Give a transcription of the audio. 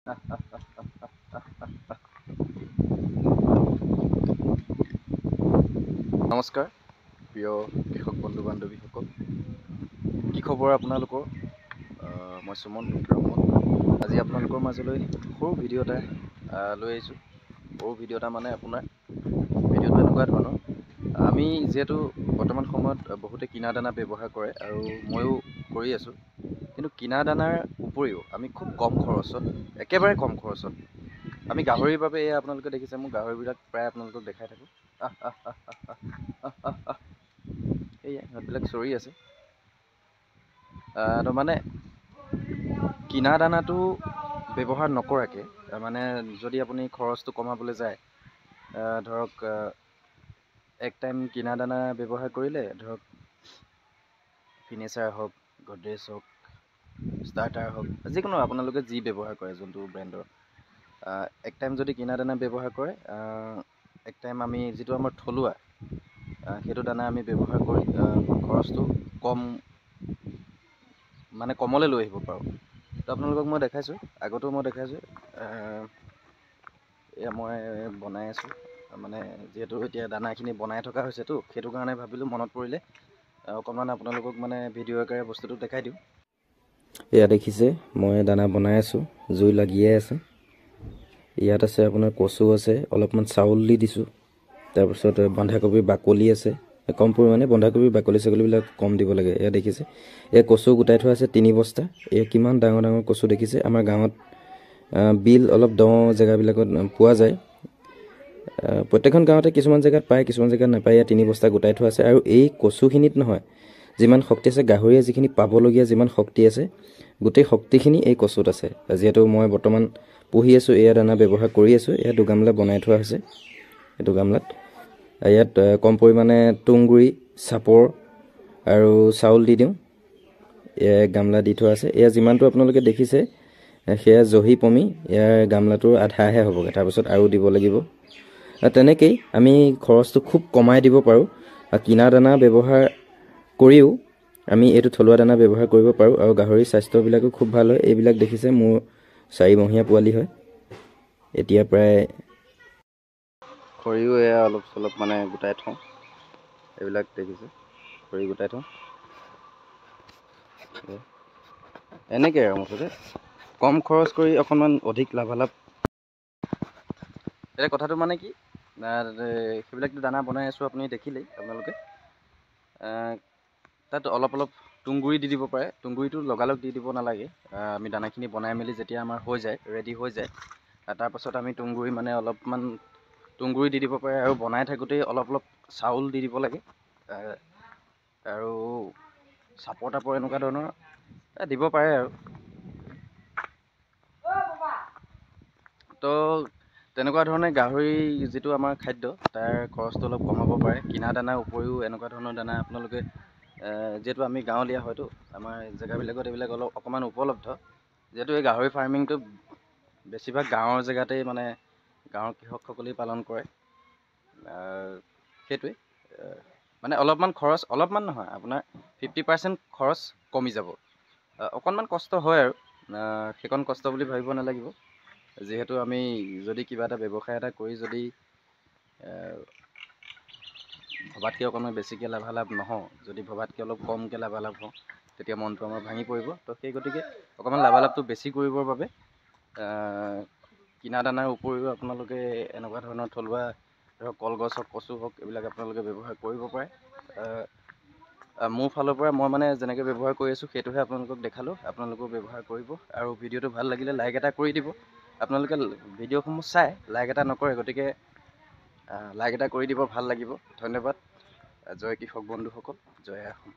নমস্কাৰ প্ৰিয় কৃষক বন্ধু বান্ধৱীসকল, কি খবৰ আপোনালোকৰ? মই সুমন ব্ৰাহ্মণ। আজি আপোনালোকৰ মাজলৈ সৰু ভিডিঅ' এটা লৈ আহিছোঁ। সৰু ভিডিঅ' এটা মানে আপোনাৰ ভিডিঅ'টো এনেকুৱা ধৰণৰ, আমি যিহেতু বৰ্তমান সময়ত বহুতে কিনা দানা ব্যৱহাৰ কৰে আৰু ময়ো কৰি আছোঁ, কিন্তু কিনা দানাৰ উপৰিও আমি খুব কম খৰচত, একেবাৰে কম খৰচত আমি গাহৰিৰ বাবে, এয়া আপোনালোকে দেখিছে মোৰ গাহৰিবিলাক প্ৰায় আপোনালোকক দেখাই থাকোঁ। এয়া সিহঁতবিলাক চৰি আছে। তো মানে কিনা দানাটো ব্যৱহাৰ নকৰাকৈ, মানে যদি আপুনি খৰচটো কমাবলৈ যায়, ধৰক এক টাইম কিনা দানা ব্যৱহাৰ কৰিলে, ধৰক ফিনিচাৰ হওক, গডৰেজ হওক, ষ্টাৰ্টাৰ হওক, যিকোনো আপোনালোকে যি ব্যৱহাৰ কৰে যোনটো ব্ৰেণ্ডৰ, এক টাইম যদি কিনা দানা ব্যৱহাৰ কৰে, এক টাইম আমি যিটো আমাৰ থলুৱা সেইটো দানা আমি ব্যৱহাৰ কৰি খৰচটো কমলৈ লৈ আহিব পাৰোঁ। তো আপোনালোকক মই দেখাইছোঁ, আগতেও মই দেখাইছোঁ। এয়া মই বনাই আছোঁ, মানে যিহেতু এতিয়া দানাখিনি বনাই থকা হৈছেতো, সেইটো কাৰণে ভাবিলোঁ মনত পৰিলে অকণমান আপোনালোকক মানে ভিডিঅ' আকাৰে বস্তুটো দেখাই দিওঁ। এয়া দেখিছে মই দানা বনাই আছোঁ, জুই লাগিয়ে আছে। ইয়াত আছে আপোনাৰ কচু আছে, অলপমান চাউল দি দিছোঁ, তাৰপিছত বন্ধাকবিৰ বাকলি আছে, কম পৰিমাণে বন্ধাকবিৰ বাকলি ছাগলীবিলাক কম দিব লাগে। এয়া দেখিছে, এয়া কচু গোটাই থোৱা আছে 3 বস্তা। এয়া কিমান ডাঙৰ ডাঙৰ কচু দেখিছে। আমাৰ গাঁৱত বিল অলপ দ জেগাবিলাকত পোৱা যায়, প্ৰত্যেকখন গাঁৱতে কিছুমান জেগাত পায়, কিছুমান জেগাত নাপায়। এয়া 3 বস্তা গোটাই থোৱা আছে। আৰু এই কচুখিনিত নহয়, যিমান শক্তি আছে, গাহৰিয়ে যিখিনি পাবলগীয়া যিমান শক্তি আছে, গোটেই শক্তিখিনি এই কচুত আছে। যিহেতু মই বৰ্তমান পুহি আছোঁ, এয়া দানা ব্যৱহাৰ কৰি আছোঁ। এয়া 2 গামলা বনাই থোৱা হৈছে। এই 2 গামলাত ইয়াত কম পৰিমাণে তুঁহগুৰি, চাপৰ আৰু চাউল দি দিওঁ। এয়া 1 গামলা দি থোৱা আছে। এয়া যিমানটো আপোনালোকে দেখিছে, সেয়া জহি পমি ইয়াৰ গামলাটোৰ আধাহে হ'বগৈ, তাৰপিছত আৰু দিব লাগিব। তেনেকেই আমি খৰচটো খুব কমাই দিব পাৰোঁ। কিনা দানা ব্যৱহাৰ কৰিও আমি এইটো থলুৱা দানা ব্যৱহাৰ কৰিব পাৰোঁ, আৰু গাহৰিৰ স্বাস্থ্যবিলাকো খুব ভাল হয়। এইবিলাক দেখিছে মোৰ 4 মহীয়া পোৱালি হয়। এতিয়া প্ৰায় খৰিও এয়া অলপ চলপ মানে গোটাই থওঁ। এইবিলাক দেখিছে খৰি গোটাই থওঁ। এনেকৈ আৰু মুঠতে কম খৰচ কৰি অকণমান অধিক লাভালাভ। এতিয়া কথাটো মানে কি, সেইবিলাকতো দানা বনাই আছোঁ, আপুনি দেখিলেই আপোনালোকে। তাত অলপ অলপ তুঁহগুৰি দি দিব পাৰে। তুঁহগুৰিটো লগালগ দি দিব নালাগে। আমি দানাখিনি বনাই মেলি যেতিয়া আমাৰ হৈ যায়, ৰেডি হৈ যায়, তাৰপাছত আমি তুঁহগুৰি মানে অলপমান তুঁহগুৰি দি দিব পাৰে। আৰু বনাই থাকোঁতেই অলপ অলপ চাউল দি দিব লাগে, আৰু চাপৰ তাপৰ এনেকুৱা ধৰণৰ দিব পাৰে আৰু। তো তেনেকুৱা ধৰণে গাহৰি যিটো আমাৰ খাদ্য, তাৰ খৰচটো অলপ কমাব পাৰে। কিনা দানাৰ উপৰিও এনেকুৱা ধৰণৰ দানা আপোনালোকে, যিহেতু আমি গাঁৱলীয়া হয়তো, আমাৰ জেগাবিলাকত এইবিলাক অকণমান উপলব্ধ। যিহেতু এই গাহৰি ফাৰ্মিংটো বেছিভাগ গাঁৱৰ জেগাতেই, মানে গাঁৱৰ কৃষকসকলেই পালন কৰে। সেইটোৱে মানে অলপমান খৰচ, অলপমান নহয়, আপোনাৰ 50% খৰচ কমি যাব। অকণমান কষ্ট হয় আৰু, সেইকণ কষ্ট বুলি ভাবিব নালাগিব। যিহেতু আমি যদি কিবা এটা ব্যৱসায় এটা কৰি যদি ভবাতকৈ অকণমান বেছিকৈ লাভালাভ নহওঁ, যদি ভবাতকৈ অলপ কমকৈ লাভালাভ হওঁ, তেতিয়া মনটো আমাৰ ভাঙি পৰিব। তো সেই গতিকে অকণমান লাভালাভটো বেছি কৰিবৰ বাবে কিনা দানাৰ উপৰিও আপোনালোকে এনেকুৱা ধৰণৰ থলুৱা, ধৰক কলগছ হওক, কচু হওক, এইবিলাক আপোনালোকে ব্যৱহাৰ কৰিব পাৰে। মোৰ ফালৰ পৰা মই মানে যেনেকৈ ব্যৱহাৰ কৰি আছোঁ, সেইটোহে আপোনালোকক দেখালোঁ। আপোনালোকেও ব্যৱহাৰ কৰিব। আৰু ভিডিঅ'টো ভাল লাগিলে লাইক এটা কৰি দিব। আপোনালোকে ভিডিঅ'সমূহ চাই লাইক এটা নকৰে, গতিকে লাইক এটা কৰি দিব, ভাল লাগিব। ধন্যবাদ। জয় কৃষক বন্ধুসকল, জয় অসম।